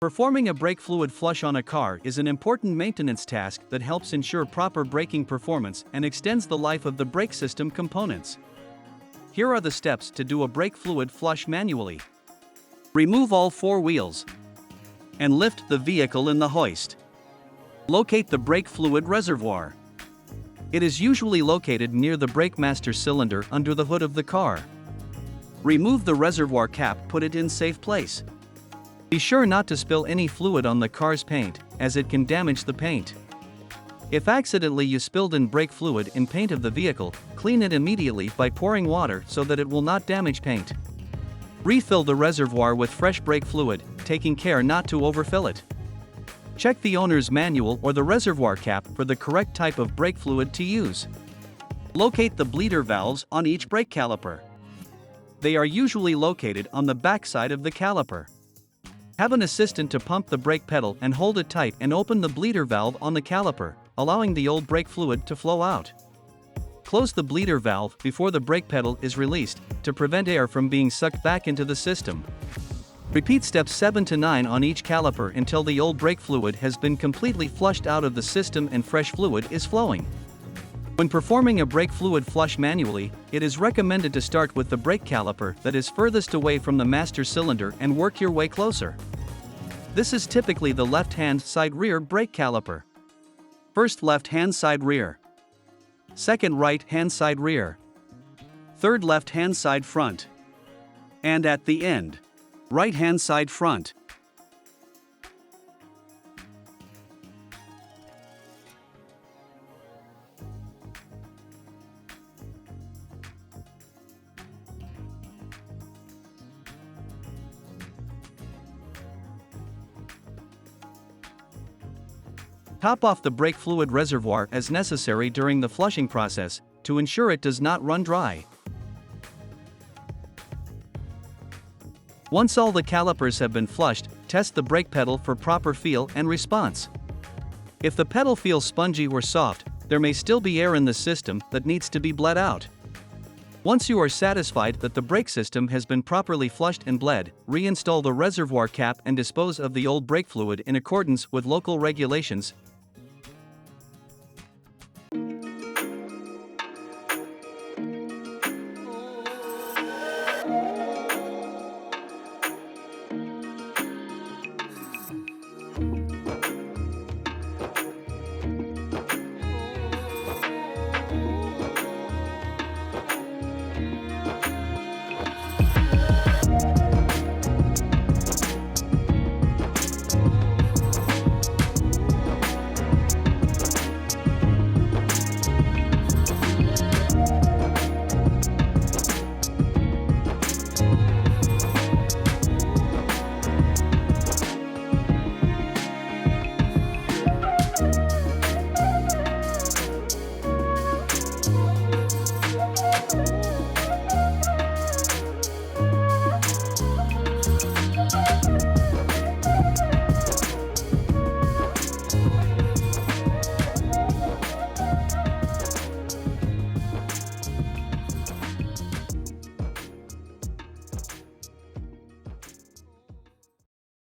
Performing a brake fluid flush on a car is an important maintenance task that helps ensure proper braking performance and extends the life of the brake system components. Here are the steps to do a brake fluid flush manually. Remove all four wheels and lift the vehicle in the hoist. Locate the brake fluid reservoir. It is usually located near the brake master cylinder under the hood of the car. Remove the reservoir cap, put it in safe place. Be sure not to spill any fluid on the car's paint, as it can damage the paint. If accidentally you spilled in brake fluid in paint of the vehicle, clean it immediately by pouring water so that it will not damage paint. Refill the reservoir with fresh brake fluid, taking care not to overfill it. Check the owner's manual or the reservoir cap for the correct type of brake fluid to use. Locate the bleeder valves on each brake caliper. They are usually located on the backside of the caliper. Have an assistant to pump the brake pedal and hold it tight and open the bleeder valve on the caliper, allowing the old brake fluid to flow out. Close the bleeder valve before the brake pedal is released to prevent air from being sucked back into the system. Repeat steps 7 to 9 on each caliper until the old brake fluid has been completely flushed out of the system and fresh fluid is flowing. When performing a brake fluid flush manually, it is recommended to start with the brake caliper that is furthest away from the master cylinder and work your way closer. This is typically the left-hand side rear brake caliper. First left-hand side rear. Second right-hand side rear. Third left-hand side front. And at the end, right-hand side front. Top off the brake fluid reservoir as necessary during the flushing process to ensure it does not run dry. Once all the calipers have been flushed, test the brake pedal for proper feel and response. If the pedal feels spongy or soft, there may still be air in the system that needs to be bled out. Once you are satisfied that the brake system has been properly flushed and bled, reinstall the reservoir cap and dispose of the old brake fluid in accordance with local regulations.